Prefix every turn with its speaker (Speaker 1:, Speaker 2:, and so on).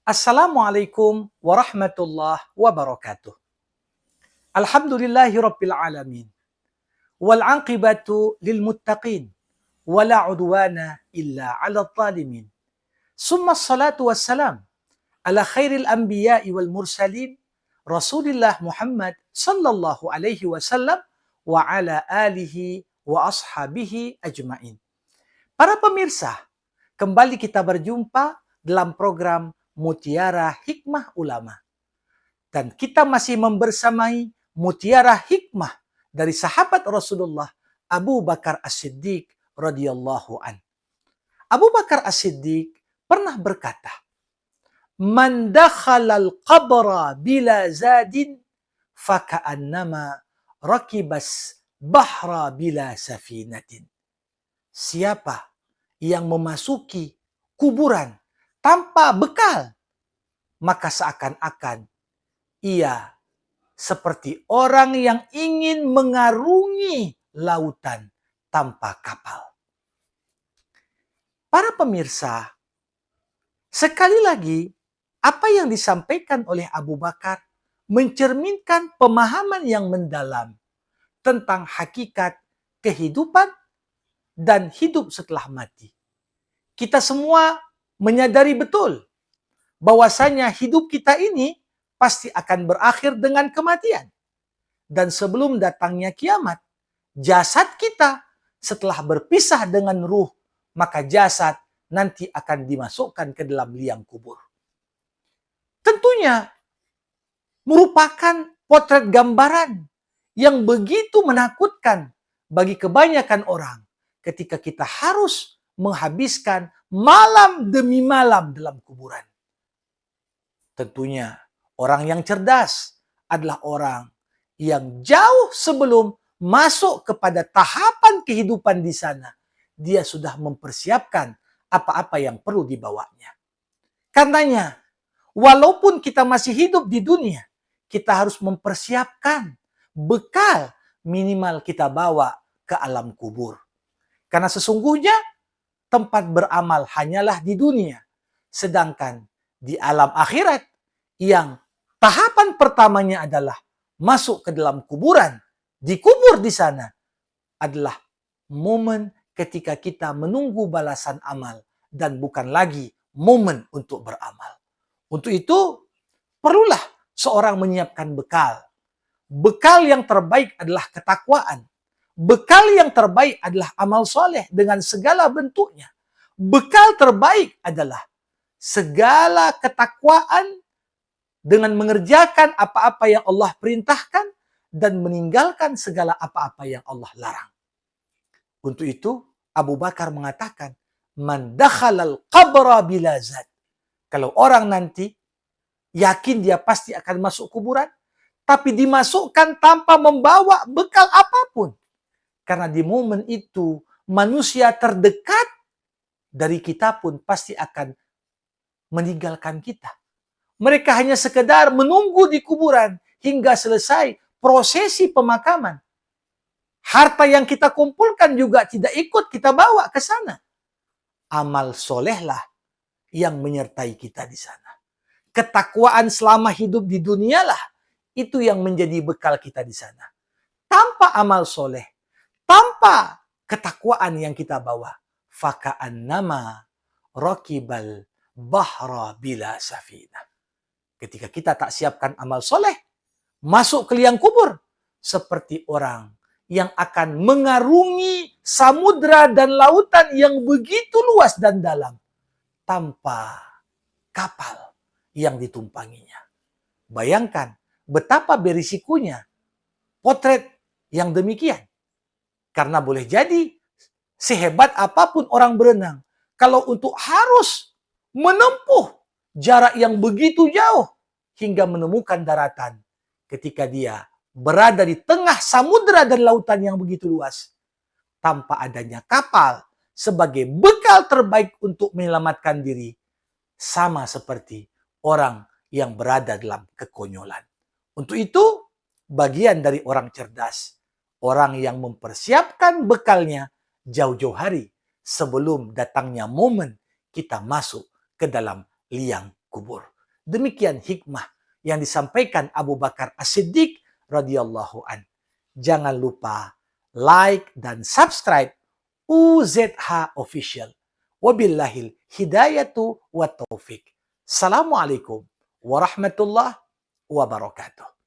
Speaker 1: Assalamualaikum warahmatullahi wabarakatuh. Alhamdulillahi rabbil alamin. Wal aqibatu lil muttaqin. Wala udwana illa ala zalimin. Summa salatu wassalam ala khairil anbiya'i wal mursalin Rasulillah Muhammad sallallahu alaihi wasallam wa ala alihi wa ashabihi ajmain. Para pemirsa, kembali kita berjumpa dalam program Mutiara Hikmah Ulama. Dan kita masih membersamai mutiara hikmah dari sahabat Rasulullah Abu Bakar As-Siddiq radhiyallahu an. Abu Bakar As-Siddiq pernah berkata, "Man dakhalal qabra bila zadin faka'annama rakibas bahra bila safinatin." Siapa yang memasuki kuburan tanpa bekal, maka seakan-akan ia seperti orang yang ingin mengarungi lautan tanpa kapal. Para pemirsa, sekali lagi, apa yang disampaikan oleh Abu Bakar mencerminkan pemahaman yang mendalam tentang hakikat kehidupan dan hidup setelah mati. Kita semua menyadari betul bahwasanya hidup kita ini pasti akan berakhir dengan kematian. Dan sebelum datangnya kiamat, jasad kita setelah berpisah dengan ruh, maka jasad nanti akan dimasukkan ke dalam liang kubur. Tentunya merupakan potret gambaran yang begitu menakutkan bagi kebanyakan orang ketika kita harus menghabiskan malam demi malam dalam kuburan. Tentunya orang yang cerdas adalah orang yang jauh sebelum masuk kepada tahapan kehidupan di sana, dia sudah mempersiapkan apa-apa yang perlu dibawanya. Karenanya, walaupun kita masih hidup di dunia, kita harus mempersiapkan bekal minimal kita bawa ke alam kubur. Karena sesungguhnya tempat beramal hanyalah di dunia, sedangkan di alam akhirat yang tahapan pertamanya adalah masuk ke dalam kuburan, dikubur di sana, adalah momen ketika kita menunggu balasan amal dan bukan lagi momen untuk beramal. Untuk itu, perlulah seorang menyiapkan bekal. Bekal yang terbaik adalah ketakwaan. Bekal yang terbaik adalah amal soleh dengan segala bentuknya. Bekal terbaik adalah segala ketakwaan dengan mengerjakan apa-apa yang Allah perintahkan dan meninggalkan segala apa-apa yang Allah larang. Untuk itu, Abu Bakar mengatakan, "Man dakhalal qabra bila zad." Kalau orang nanti yakin dia pasti akan masuk kuburan, tapi dimasukkan tanpa membawa bekal apapun. Karena di momen itu, manusia terdekat dari kita pun pasti akan meninggalkan kita. Mereka hanya sekedar menunggu di kuburan hingga selesai prosesi pemakaman. Harta yang kita kumpulkan juga tidak ikut kita bawa ke sana. Amal solehlah yang menyertai kita di sana. Ketakwaan selama hidup di dunialah itu yang menjadi bekal kita di sana. Tanpa amal soleh, tanpa ketakwaan yang kita bawa, faka'annama rakibal bahra bila safinah. Ketika kita tak siapkan amal soleh, masuk ke liang kubur, seperti orang yang akan mengarungi samudra dan lautan yang begitu luas dan dalam, tanpa kapal yang ditumpanginya. Bayangkan betapa berisikonya potret yang demikian. Karena boleh jadi sehebat apapun orang berenang, kalau untuk harus menempuh jarak yang begitu jauh hingga menemukan daratan, ketika dia berada di tengah samudera dan lautan yang begitu luas, tanpa adanya kapal sebagai bekal terbaik untuk menyelamatkan diri, sama seperti orang yang berada dalam kekonyolan. Untuk itu, bagian dari orang cerdas, orang yang mempersiapkan bekalnya jauh-jauh hari sebelum datangnya momen kita masuk ke dalam liang kubur. Demikian hikmah yang disampaikan Abu Bakar As-Siddiq radhiyallahu an. Jangan lupa like dan subscribe UZH Official. Wabillahil hidayatu wa taufik. Assalamualaikum warahmatullahi wabarakatuh.